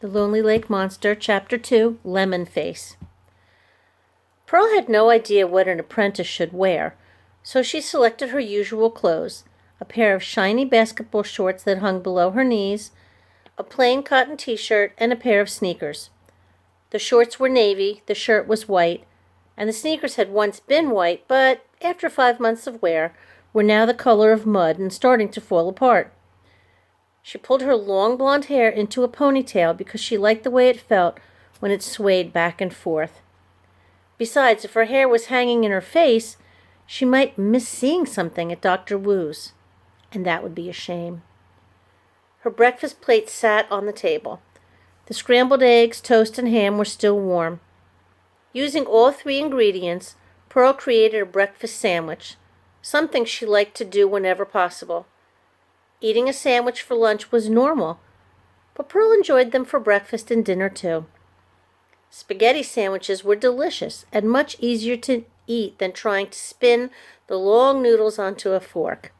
The Lonely Lake Monster, Chapter 2, Lemon Face. Pearl had no idea what an apprentice should wear, so she selected her usual clothes, a pair of shiny basketball shorts that hung below her knees, a plain cotton t-shirt, and a pair of sneakers. The shorts were navy, the shirt was white, and the sneakers had once been white, but after 5 months of wear, were now the color of mud and starting to fall apart. She pulled her long blonde hair into a ponytail because she liked the way it felt when it swayed back and forth. Besides, if her hair was hanging in her face, she might miss seeing something at Dr. Wu's, and that would be a shame. Her breakfast plate sat on the table. The scrambled eggs, toast, and ham were still warm. Using all 3 ingredients, Pearl created a breakfast sandwich, something she liked to do whenever possible. Eating a sandwich for lunch was normal, but Pearl enjoyed them for breakfast and dinner too. Spaghetti sandwiches were delicious and much easier to eat than trying to spin the long noodles onto a fork.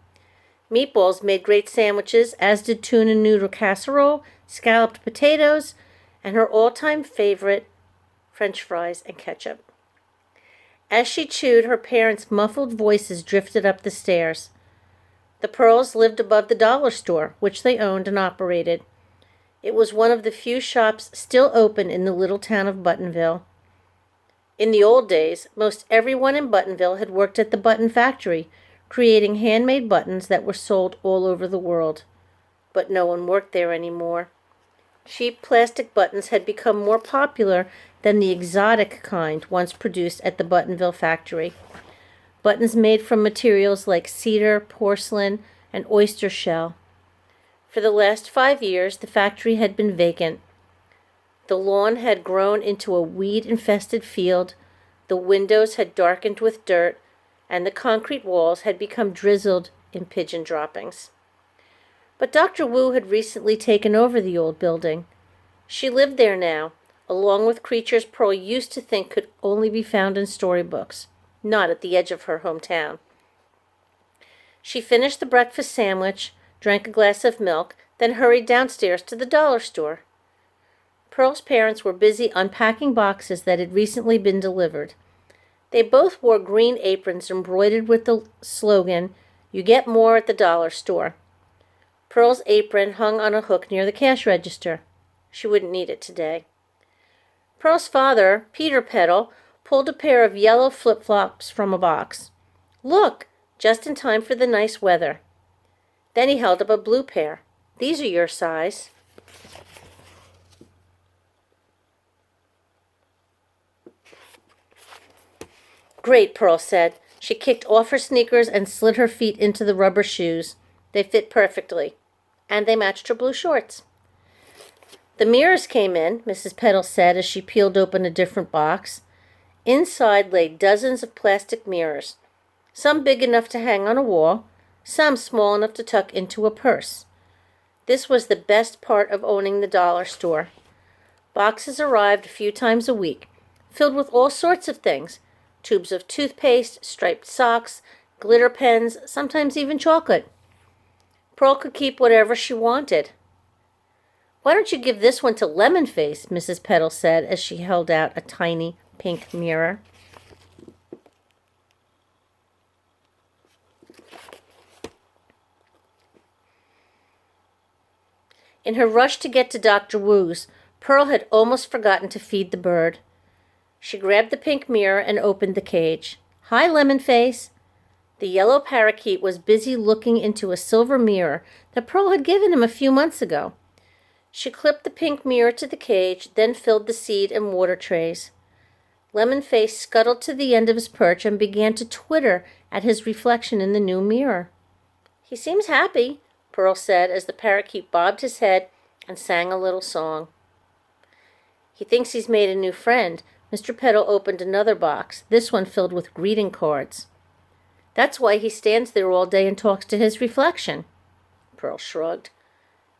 Meatballs made great sandwiches, as did tuna noodle casserole, scalloped potatoes, and her all-time favorite, French fries and ketchup. As she chewed, her parents' muffled voices drifted up the stairs. The Pearls lived above the dollar store, which they owned and operated. It was one of the few shops still open in the little town of Buttonville. In the old days, most everyone in Buttonville had worked at the button factory, creating handmade buttons that were sold all over the world. But no one worked there anymore. Cheap plastic buttons had become more popular than the exotic kind once produced at the Buttonville factory. Buttons made from materials like cedar, porcelain, and oyster shell. For the last 5 years, the factory had been vacant. The lawn had grown into a weed-infested field, the windows had darkened with dirt, and the concrete walls had become drizzled in pigeon droppings. But Dr. Wu had recently taken over the old building. She lived there now, along with creatures Pearl used to think could only be found in storybooks, not at the edge of her hometown. She finished the breakfast sandwich, drank a glass of milk, then hurried downstairs to the dollar store. Pearl's parents were busy unpacking boxes that had recently been delivered. They both wore green aprons embroidered with the slogan, "You get more at the dollar store." Pearl's apron hung on a hook near the cash register. She wouldn't need it today. Pearl's father, Peter Petal, pulled a pair of yellow flip-flops from a box. "Look, just in time for the nice weather." Then he held up a blue pair. "These are your size." "Great," Pearl said. She kicked off her sneakers and slid her feet into the rubber shoes. They fit perfectly, and they matched her blue shorts. "The mirrors came in," Mrs. Petal said as she peeled open a different box. Inside lay dozens of plastic mirrors, some big enough to hang on a wall, some small enough to tuck into a purse. This was the best part of owning the dollar store. Boxes arrived a few times a week, filled with all sorts of things, tubes of toothpaste, striped socks, glitter pens, sometimes even chocolate. Pearl could keep whatever she wanted. "Why don't you give this one to Lemon Face?" Mrs. Petal said as she held out a tiny pink mirror. In her rush to get to Dr. Wu's, Pearl had almost forgotten to feed the bird. She grabbed the pink mirror and opened the cage. "Hi, Lemon Face." The yellow parakeet was busy looking into a silver mirror that Pearl had given him a few months ago. She clipped the pink mirror to the cage, then filled the seed and water trays. Lemon Face scuttled to the end of his perch and began to twitter at his reflection in the new mirror. "He seems happy," Pearl said as the parakeet bobbed his head and sang a little song. "He thinks he's made a new friend." Mr. Petal opened another box, this one filled with greeting cards. "That's why he stands there all day and talks to his reflection." Pearl shrugged.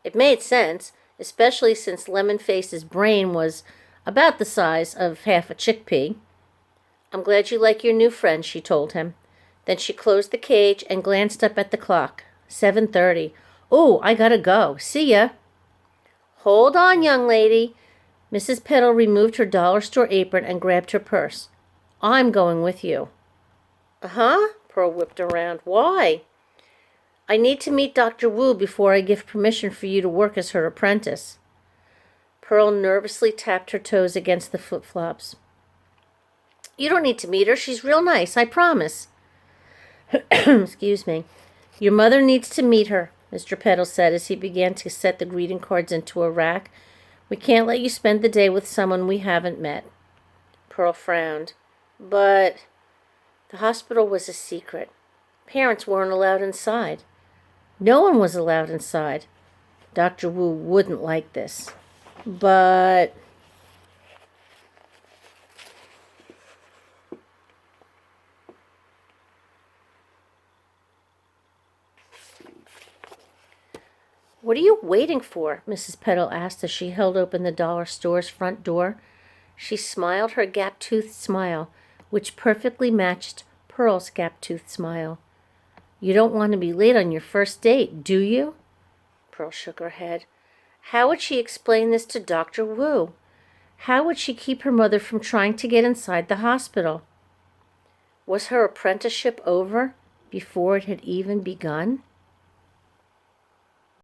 It made sense, especially since Lemon Face's brain was about the size of half a chickpea. "I'm glad you like your new friend," she told him. Then she closed the cage and glanced up at the clock. 7:30. "Oh, I gotta go. See ya." Hold on, young lady. Mrs. Petal removed her dollar store apron and grabbed her purse. I'm going with you. Uh-huh, Pearl whipped around. Why? I need to meet Dr. Wu before I give permission for you to work as her apprentice. Pearl nervously tapped her toes against the flip-flops. You don't need to meet her. She's real nice, I promise. Excuse me. Your mother needs to meet her, Mr. Petal said as he began to set the greeting cards into a rack. We can't let you spend the day with someone we haven't met. Pearl frowned. But the hospital was a secret. Parents weren't allowed inside. No one was allowed inside. Dr. Wu wouldn't like this. But what are you waiting for? Mrs. Petal asked as she held open the dollar store's front door. She smiled her gap-toothed smile, which perfectly matched Pearl's gap-toothed smile. You don't want to be late on your first date, do you? Pearl shook her head. How would she explain this to Dr. Wu? How would she keep her mother from trying to get inside the hospital? Was her apprenticeship over before it had even begun?